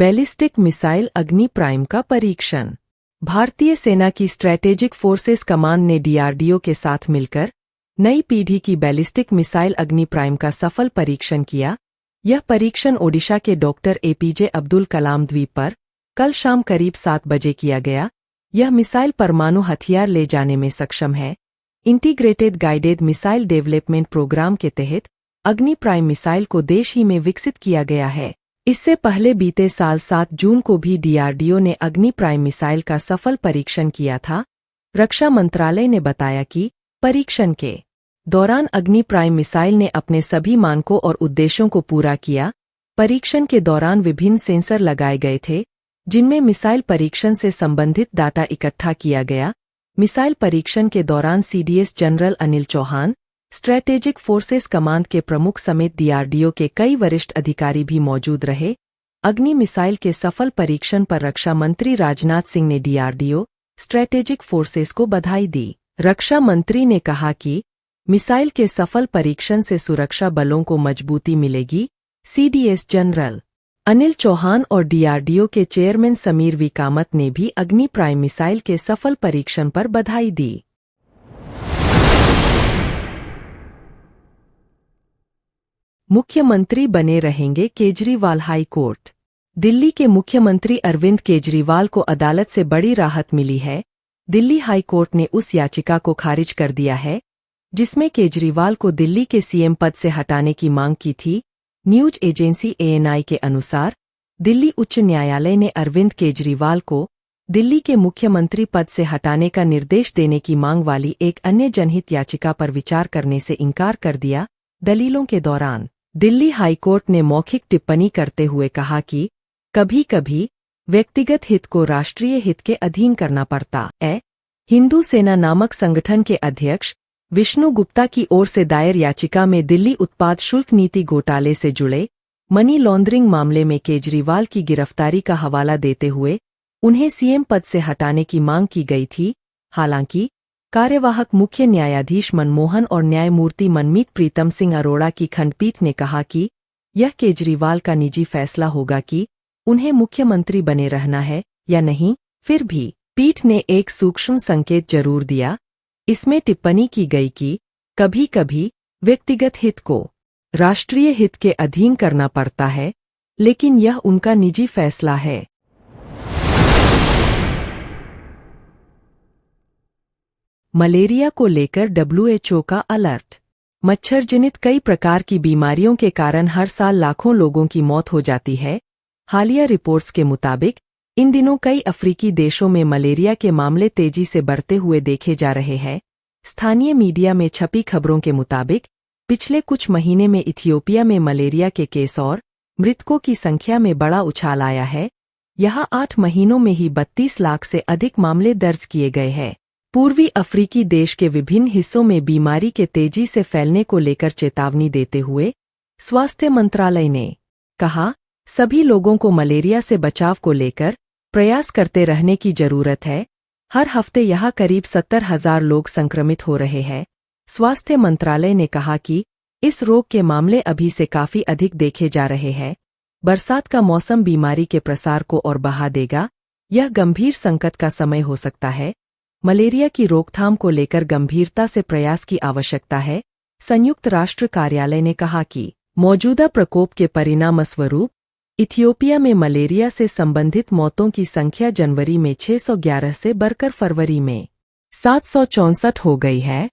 Ballistic missile अग्नि prime का परीक्षण। भारतीय सेना की स्ट्रैटेजिक फोर्सेस कमांड ने डीआरडीओ के साथ मिलकर नई पीढ़ी की बैलिस्टिक मिसाइल अग्नि प्राइम का सफल परीक्षण किया। यह परीक्षण ओडिशा के डॉक्टर एपीजे अब्दुल कलाम द्वीप पर कल शाम करीब 7 बजे किया गया। यह मिसाइल परमाणु हथियार ले जाने में सक्षम है। Integrated guided missile development programme के तहत अग्नि प्राइम मिसाइल को देश ही में विकसित किया गया है। इससे पहले बीते साल 7 जून को भी डीआरडीओ ने अग्नि प्राइम मिसाइल का सफल परीक्षण किया था। रक्षा मंत्रालय ने बताया कि परीक्षण के दौरान अग्नि प्राइम मिसाइल ने अपने सभी मानकों और उद्देश्यों को पूरा किया। परीक्षण के दौरान विभिन्न सेंसर लगाए गए थे, जिनमें मिसाइल परीक्षण से संबंधित डाटा इकट्ठा किया गया। मिसाइल परीक्षण के दौरान CDS general Anil Chauhan, strategic forces command के प्रमुख समेत डीआरडीओ के कई वरिष्ठ अधिकारी भी मौजूद रहे। अग्नि मिसाइल के सफल परीक्षण पर रक्षा मंत्री राजनाथ सिंह ने डीआरडीओ, स्ट्रैटेजिक फोर्सेस को बधाई दी। रक्षा मंत्री ने कहा कि मिसाइल के सफल परीक्षण से सुरक्षा बलों को मजबूती मिलेगी। सीडीएस जनरल अनिल चौहान और डीआरडीओ के चेयरमैन समीर वी कामत ने भी अग्नि प्राइम मिसाइल के सफल परीक्षण पर बधाई दी। मुख्यमंत्री बने रहेंगे केजरीवाल। High court. दिल्ली के मुख्यमंत्री अरविंद केजरीवाल को अदालत से बड़ी राहत मिली है। दिल्ली हाई कोर्ट ने उस याचिका को खारिज कर दिया है जिसमें केजरीवाल को दिल्ली के सीएम पद से हटाने की मांग की थी। न्यूज एजेंसी एएनआई के अनुसार दिल्ली उच्च न्यायालय ने अरविंद केजरीवाल को दिल्ली के मुख्यमंत्री पद से हटाने का निर्देश देने की मांग वाली एक अन्य जनहित याचिका पर विचार करने से इनकार कर दिया। दलीलों के दौरान दिल्ली हाईकोर्ट ने मौखिक टिप्पणी करते हुए कहा कि कभी-कभी व्यक्तिगत हित को राष्ट्रीय हित के अधीन करना पड़ता है। हिंदू सेना नामक संगठन के अध्यक्ष विष्णु गुप्ता की ओर से दायर याचिका में दिल्ली उत्पाद शुल्क नीति घोटाले से जुड़े मनी लॉन्ड्रिंग मामले में केजरीवाल की गिरफ्तारी का हवाला देते हुए उन्हें सीएम पद से हटाने की मांग की गई थी। हालांकि कार्यवाहक मुख्य न्यायाधीश मनमोहन और न्यायमूर्ति मनमीत प्रीतम सिंह अरोड़ा की खंडपीठ ने कहा कि यह केजरीवाल का निजी फैसला होगा कि उन्हें मुख्यमंत्री बने रहना है या नहीं। फिर भी पीठ ने एक सूक्ष्म संकेत जरूर दिया। इसमें टिप्पणी की गई कि कभी-कभी व्यक्तिगत हित को राष्ट्रीय हित के अधीन करना पड़ता है, लेकिन यह उनका निजी फैसला है। मलेरिया को लेकर डब्ल्यूएचओ का अलर्ट। मच्छर जनित कई प्रकार की बीमारियों के कारण हर साल लाखों लोगों की मौत हो जाती है। हालिया रिपोर्ट्स के मुताबिक इन दिनों कई अफ्रीकी देशों में मलेरिया के मामले तेजी से बढ़ते हुए देखे जा रहे हैं। स्थानीय मीडिया में छपी खबरों के मुताबिक पिछले कुछ महीने में इथियोपिया में मलेरिया के केस और मृतकों की संख्या में बड़ा उछाल आया है। यहां 8 महीनों में ही 32 लाख से अधिक मामले दर्ज किए गए हैं। पूर्वी अफ्रीकी देश के विभिन्न हिस्सों में बीमारी के तेजी से फैलने को लेकर चेतावनी देते हुए स्वास्थ्य मंत्रालय ने कहा, सभी लोगों को मलेरिया से बचाव को लेकर प्रयास करते रहने की जरूरत है। हर हफ्ते यहां करीब 70,000 लोग संक्रमित हो रहे हैं। स्वास्थ्य मंत्रालय ने कहा कि इस रोग के मामले अभी से काफी अधिक देखे जा रहे हैं। बरसात का मौसम बीमारी के प्रसार को और बढ़ा देगा। यह गंभीर संकट का समय हो सकता है। मलेरिया की रोकथाम को लेकर गंभीरता से प्रयास की आवश्यकता है। संयुक्त राष्ट्र कार्यालय ने कहा कि मौजूदा प्रकोप के परिणामस्वरूप इथियोपिया में मलेरिया से संबंधित मौतों की संख्या जनवरी में 611 से बढ़कर फरवरी में 764 हो गई है।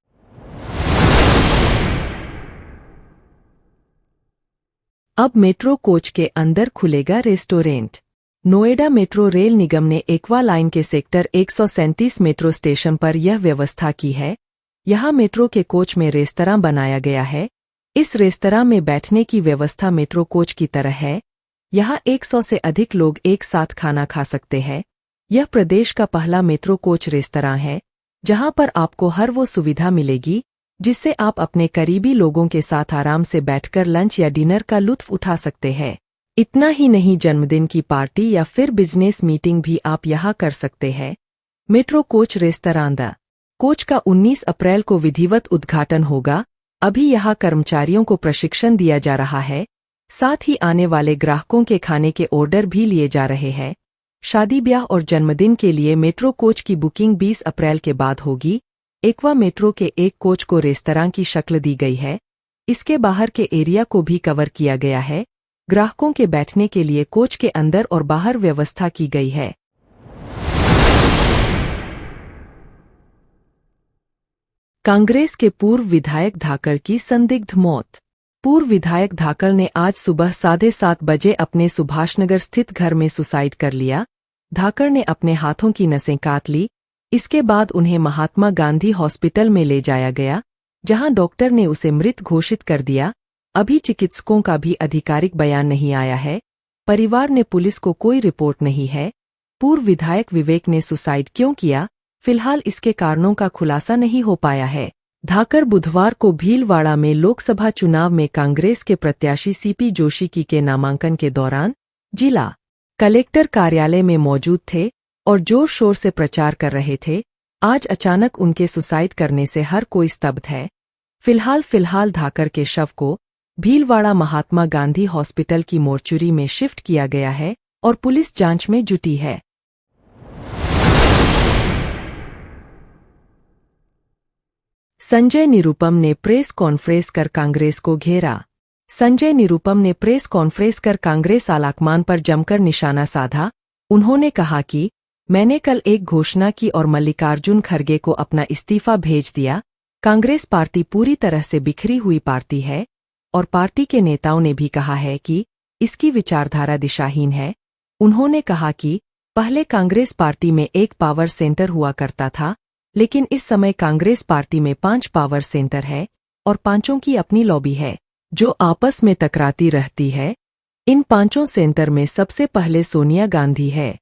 अब मेट्रो कोच के अंदर खुलेगा रेस्टोरेंट। नोएडा मेट्रो रेल निगम ने एक्वा लाइन के सेक्टर 137 मेट्रो स्टेशन पर यह व्यवस्था की है। यहां मेट्रो के कोच में रेस्तरां बनाया गया है। इस रेस्तरां में बैठने की व्यवस्था मेट्रो कोच की तरह है। यहां 100 से अधिक लोग एक साथ खाना खा सकते हैं। यह प्रदेश का पहला मेट्रो कोच रेस्तरां है जहां पर आपको हर वो सुविधा मिलेगी जिससे आप अपने करीबी लोगों के साथ आराम से बैठकर लंच या डिनर का लुत्फ उठा सकते हैं। इतना ही नहीं, जन्मदिन की पार्टी या फिर बिजनेस मीटिंग भी आप यहां कर सकते हैं। Metro coach restaurant the coach का 19 अप्रैल को विधिवत उद्घाटन होगा। अभी यहां कर्मचारियों को प्रशिक्षण दिया जा रहा है। साथ ही आने वाले ग्राहकों के खाने के ऑर्डर भी लिए जा रहे हैं। शादी ब्याह और जन्मदिन के लिए मेट्रो कोच की बुकिंग 20 अप्रैल के बाद होगी। एक्वा मेट्रो के एक कोच को रेस्तरां की शक्ल दी गई है। इसके बाहर के एरिया को भी कवर किया गया है। ग्राहकों के बैठने के लिए कोच के अंदर और बाहर व्यवस्था की गई है। कांग्रेस के पूर्व विधायक धाकड़ की संदिग्ध मौत। पूर्व विधायक धाकड़ ने आज सुबह 7:30 बजे अपने सुभाषनगर स्थित घर में सुसाइड कर लिया। धाकड़ ने अपने हाथों की नसें काट ली। इसके बाद उन्हें महात्मा गांधी हॉस्पिटल में ले जाया गया, जहां डॉक्टर ने उसे मृत घोषित कर दिया। अभी चिकित्सकों का भी आधिकारिक बयान नहीं आया है। परिवार ने पुलिस को कोई रिपोर्ट नहीं है। पूर्व विधायक विवेक ने सुसाइड क्यों किया, फिलहाल इसके कारणों का खुलासा नहीं हो पाया है। धाकड़ बुधवार को भीलवाड़ा में लोकसभा चुनाव में कांग्रेस के प्रत्याशी सीपी जोशी की के नामांकन के दौरान जिला कलेक्टर कार्यालय में मौजूद थे और जोर शोर से प्रचार कर रहे थे। आज अचानक उनके सुसाइड करने से हर कोई स्तब्ध है। फिलहाल धाकड़ के शव को भीलवाड़ा महात्मा गांधी हॉस्पिटल की मोर्चुरी में शिफ्ट किया गया है और पुलिस जांच में जुटी है। संजय निरुपम ने प्रेस कॉन्फ्रेंस कर कांग्रेस को घेरा। संजय निरुपम ने प्रेस कॉन्फ्रेंस कर कांग्रेस आलाकमान पर जमकर निशाना साधा। उन्होंने कहा कि मैंने कल एक घोषणा की और मल्लिकार्जुन खड़गे को अपना इस्तीफा भेज दिया। कांग्रेस पार्टी पूरी तरह से बिखरी हुई पार्टी है और पार्टी के नेताओं ने भी कहा है कि इसकी विचारधारा दिशाहीन है। उन्होंने कहा कि पहले कांग्रेस पार्टी में एक पावर सेंटर हुआ करता था, लेकिन इस समय कांग्रेस पार्टी में 5 पावर सेंटर है और 5 की अपनी लॉबी है, जो आपस में टकराती रहती है। इन 5 सेंटर में सबसे पहले सोनिया गांधी है,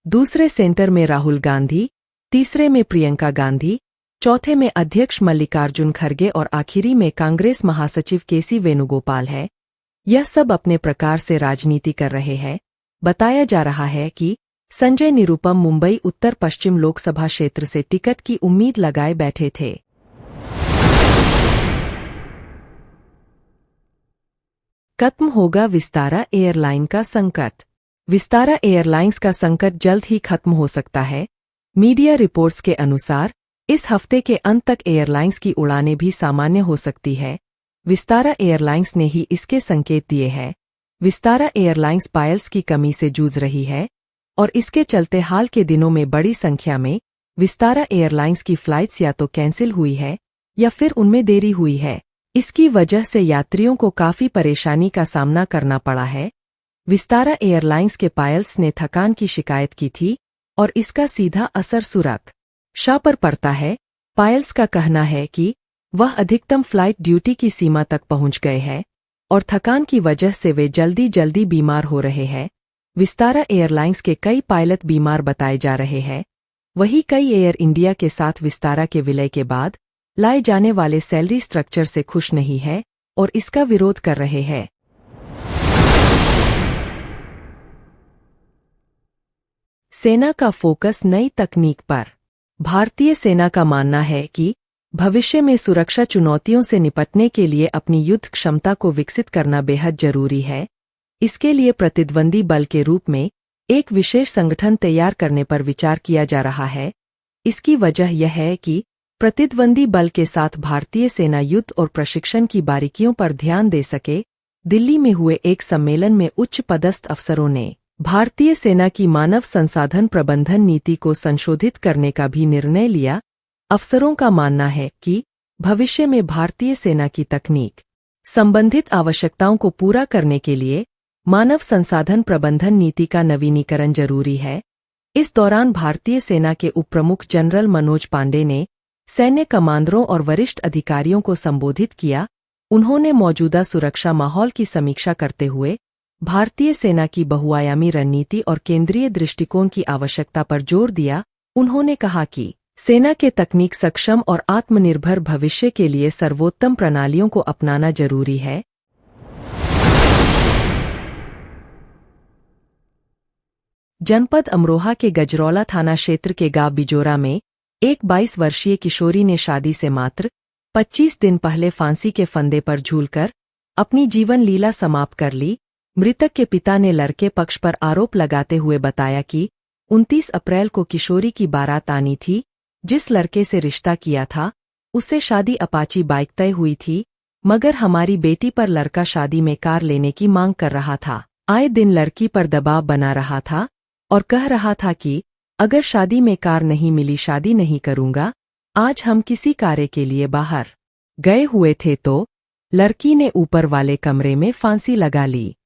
दूसरे सेंटर में राहुल गांधी, तीसरे में प्रियंका गांधी, चौथे में अध्यक्ष मल्लिकार्जुन खड़गे और आखिरी में कांग्रेस महासचिव केसी वेणुगोपाल है। यह सब अपने प्रकार से राजनीति कर रहे हैं। बताया जा रहा है कि संजय निरुपम मुंबई उत्तर पश्चिम लोकसभा क्षेत्र से टिकट की उम्मीद लगाए बैठे थे। खत्म होगा विस्तारा एयरलाइन का संकट। विस्तारा एयरलाइंस का संकट जल्द ही खत्म हो सकता है। मीडिया रिपोर्ट्स के अनुसार इस हफ्ते के अंत तक एयरलाइंस की उड़ानें भी सामान्य हो सकती है। विस्तारा एयरलाइंस ने ही इसके संकेत दिए हैं। विस्तारा एयरलाइंस पायलट्स की कमी से जूझ रही है और इसके चलते हाल के दिनों में बड़ी संख्या में विस्तारा एयरलाइंस की फ्लाइट्स या तो कैंसिल हुई है या फिर उनमें देरी हुई है। इसकी वजह से यात्रियों को काफी परेशानी का सामना करना पड़ा है। विस्तारा एयरलाइंस के पायलट्स ने थकान की शिकायत की थी और इसका सीधा असर सुरक्षा पर पड़ता है। पायलट्स का कहना है कि वह अधिकतम फ्लाइट ड्यूटी की सीमा तक पहुंच गए हैं और थकान की वजह से वे जल्दी बीमार हो रहे हैं। विस्तारा एयरलाइंस के कई पायलट बीमार बताए जा रहे हैं। वहीं कई एयर इंडिया के साथ विस्तारा के विलय के बाद लाए जाने वाले सैलरी स्ट्रक्चर से खुश नहीं है और इसका विरोध कर रहे हैं। सेना का फोकस नई तकनीक पर। भारतीय सेना का मानना है कि भविष्य में सुरक्षा चुनौतियों से निपटने के लिए अपनी युद्ध क्षमता को विकसित करना बेहद जरूरी है। इसके लिए प्रतिद्वंदी बल के रूप में एक विशेष संगठन तैयार करने पर विचार किया जा रहा है। इसकी वजह यह है कि प्रतिद्वंदी बल के साथ भारतीय सेना युद्ध और प्रशिक्षण की बारीकियों पर ध्यान दे सके। दिल्ली में हुए एक सम्मेलन में उच्च पदस्थ अफसरों ने भारतीय सेना की मानव संसाधन प्रबंधन नीति को संशोधित करने का भी निर्णय लिया। अफसरों का मानना है कि भविष्य में भारतीय सेना की तकनीक संबंधित आवश्यकताओं को पूरा करने के लिए मानव संसाधन प्रबंधन नीति का नवीनीकरण जरूरी है। इस दौरान भारतीय सेना के उप प्रमुख जनरल मनोज पांडे ने सैन्य कमांडरों और वरिष्ठ अधिकारियों को संबोधित किया। उन्होंने मौजूदा सुरक्षा माहौल की समीक्षा करते हुए भारतीय सेना की बहुआयामी रणनीति और केंद्रीय दृष्टिकोण की आवश्यकता पर जोर दिया। उन्होंने कहा कि सेना के तकनीक सक्षम और आत्मनिर्भर भविष्य के लिए सर्वोत्तम प्रणालियों को अपनाना जरूरी है। जनपद अमरोहा के गजरौला थाना क्षेत्र के गांव बिजोरा में एक 22 वर्षीय किशोरी ने शादी से मात्र 25 दिन पहले फांसी के फंदे पर झूलकर अपनी जीवन लीला समाप्त कर ली। मृतक के पिता ने लड़के पक्ष पर आरोप लगाते हुए बताया कि 29 अप्रैल को किशोरी की बारात आनी थी। जिस लड़के से रिश्ता किया था उससे शादी अपाची बाइक तय हुई थी, मगर हमारी बेटी पर लड़का शादी में कार लेने की मांग कर रहा था। आए दिन लड़की पर दबाव बना रहा था और कह रहा था कि अगर शादी में कार नहीं मिली शादी नहीं करूंगा। आज हम किसी कार्य के लिए बाहर गए हुए थे तो लड़की ने ऊपर वाले कमरे में फांसी लगा ली।